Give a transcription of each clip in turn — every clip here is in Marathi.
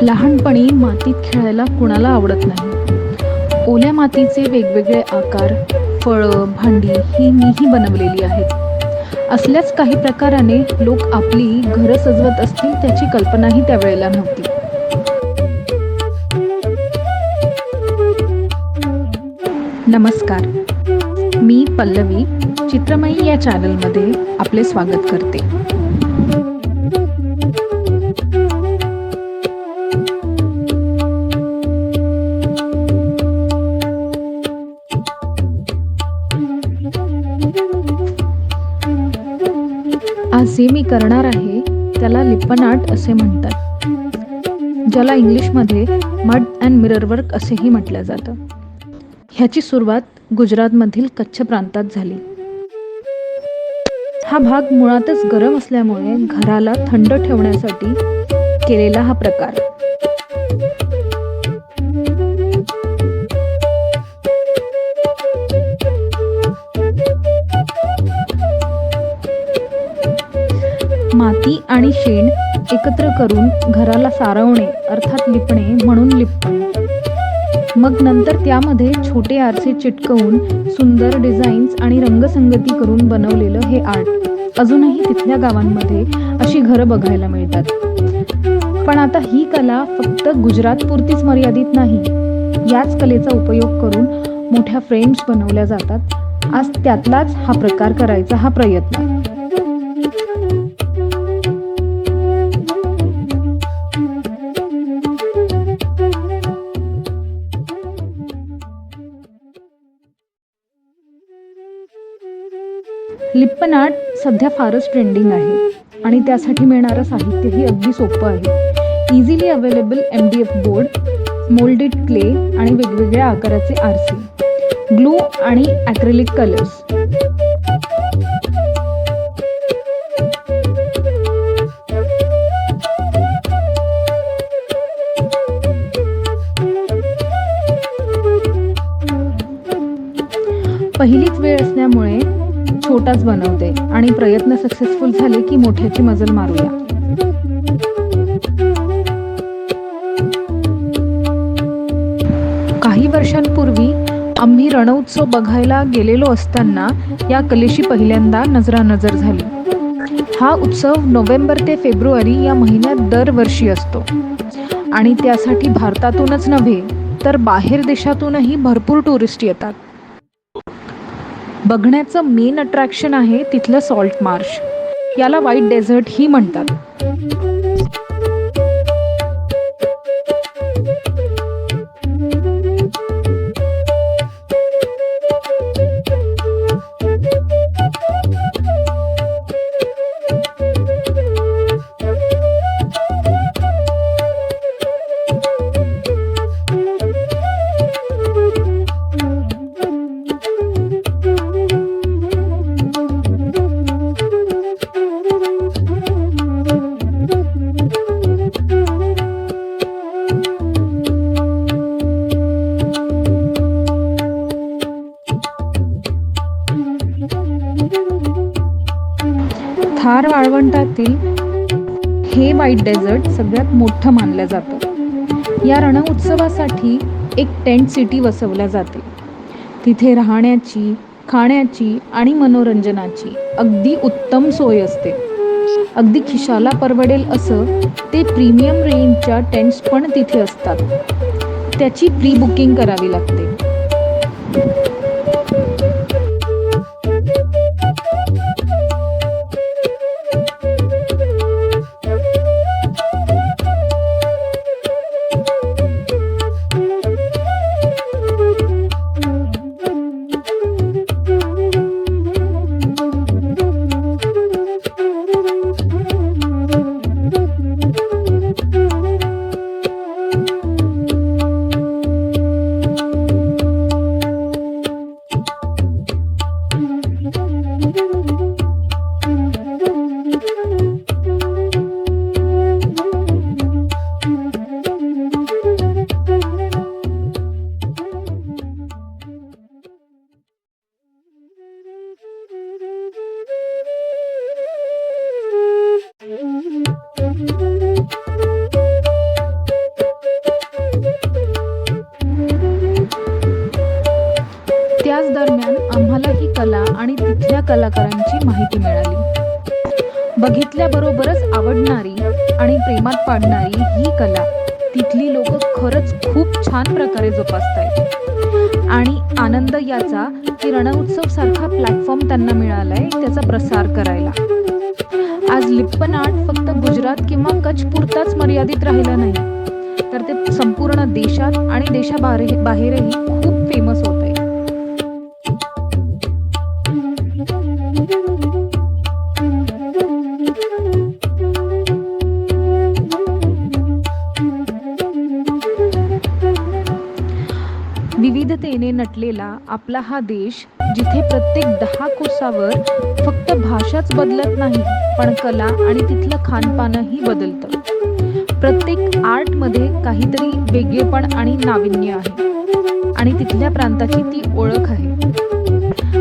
लहानपणी मातीत खेळायला कुणाला आवडत नाही. ओल्या मातीचे वेगवेगळे आकार, फळं, भांडी ही मीही बनवलेली आहेत. असल्याच काही प्रकाराने लोक आपली घरं सजवत असतील त्याची कल्पनाही त्यावेळेला नव्हती. नमस्कार, मी पल्लवी चित्रमयी या चॅनलमध्ये आपले स्वागत करते. आज जे मी करणार आहे त्याला लिप्पन आर्ट असे म्हणतात, ज्याला इंग्लिशमध्ये मड अँड मिरर वर्क असेही म्हटलं जातं. ह्याची सुरुवात गुजरातमधील कच्छ प्रांतात झाली. हा भाग मुळातच गरम असल्यामुळे घराला थंड ठेवण्यासाठी केलेला हा प्रकार. माती आणि शेण एकत्र करून घराला सारवणे अर्थात लिपणे म्हणून लिप्पन. मग नंतर त्यामध्ये छोटे आरसे चिटकवून सुंदर डिझाईन्स आणि रंगसंगती करून बनवलेलं हे आर्ट अजूनही तिथल्या गावांमध्ये अशी घरं बघायला मिळतात. पण आता ही कला फक्त गुजरातपुरतीच मर्यादित नाही. याच कलेचा उपयोग करून मोठ्या फ्रेम्स बनवल्या जातात. आज त्यातलाच हा प्रकार करायचा हा प्रयत्न. लिप्पन आर्ट सध्या फारच ट्रेंडिंग आहे आणि त्यासाठी मिळणारं साहित्यही अगदी सोपं आहे. Easily available MDF board, moulded clay आणि वेगवेगळ्या आकाराचे आरसे, ग्लू आणि ॲक्रेलिक कलर्स. पहिलीच वेळ असल्यामुळे छोटाच बनवते आणि प्रयत्न सक्सेसफुल झाले की मोठ्याची मजल मारूया. काही वर्षांपूर्वी आम्ही रणोत्सव बघायला गेलेलो असताना या कलेशी पहिल्यांदा नजरानजर झाली. हा उत्सव नोव्हेंबर ते फेब्रुवारी या महिन्यात दरवर्षी असतो आणि त्यासाठी भारतातूनच नव्हे तर बाहेर देशातूनही भरपूर टुरिस्ट येतात. बघण्याचं मेन अट्रॅक्शन आहे तिथलं सॉल्ट मार्श. याला व्हाईट डेझर्ट ही म्हणतात. थार वाळवंटातील हे व्हाईट डेझर्ट सगळ्यात मोठं मानलं जातं. या रणउत्सवासाठी एक टेंट सिटी वसवल्या जाते. तिथे राहण्याची, खाण्याची आणि मनोरंजनाची अगदी उत्तम सोय असते. अगदी खिशाला परवडेल असं ते प्रीमियम रेंजच्या टेंट्स पण तिथे असतात. त्याची प्री बुकिंग करावी लागते. त्याच दरम्यान आम्हाला ही कला आणि तिथल्या कलाकारांची माहिती मिळाली. बघितल्याबरोबरच आवडणारी आणि प्रेमात पाडणारी ही कला तिथली लोक खरंच खूप छान प्रकारे जोपासतायत. आणि आनंद याचा की रणउत्सव सारखा प्लॅटफॉर्म त्यांना मिळालाय त्याचा प्रसार करायला. आज लिप्पन आर्ट फक्त गुजरात किंवा कच्छ पुरताच मर्यादित राहिलं नाही, तर ते संपूर्ण देशात आणि देशाबाहेरही खूप फेमस होत आहे. विविधतेने नटलेला आपला हा देश, जिथे प्रत्येक 10 कोसावर फक्त भाषाच बदलत नाही, पण कला आणि तिथलं खानपानही बदलतं. प्रत्येक आर्टमध्ये काहीतरी वेगळेपण आणि नाविन्य आहे आणि तिथल्या प्रांताची ती ओळख आहे.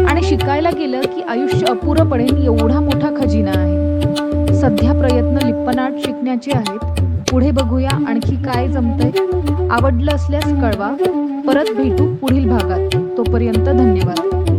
आणि शिकायला गेलं की आयुष्य अपुरं पडेल एवढा मोठा खजिना आहे. सध्या प्रयत्न लिप्पन आर्ट शिकण्याचे आहेत. पुढे बघूया आणखी काय जमतंय. आवडलं असल्यास कळवा. परत भेटू पुढील भागात. तोपर्यंत धन्यवाद.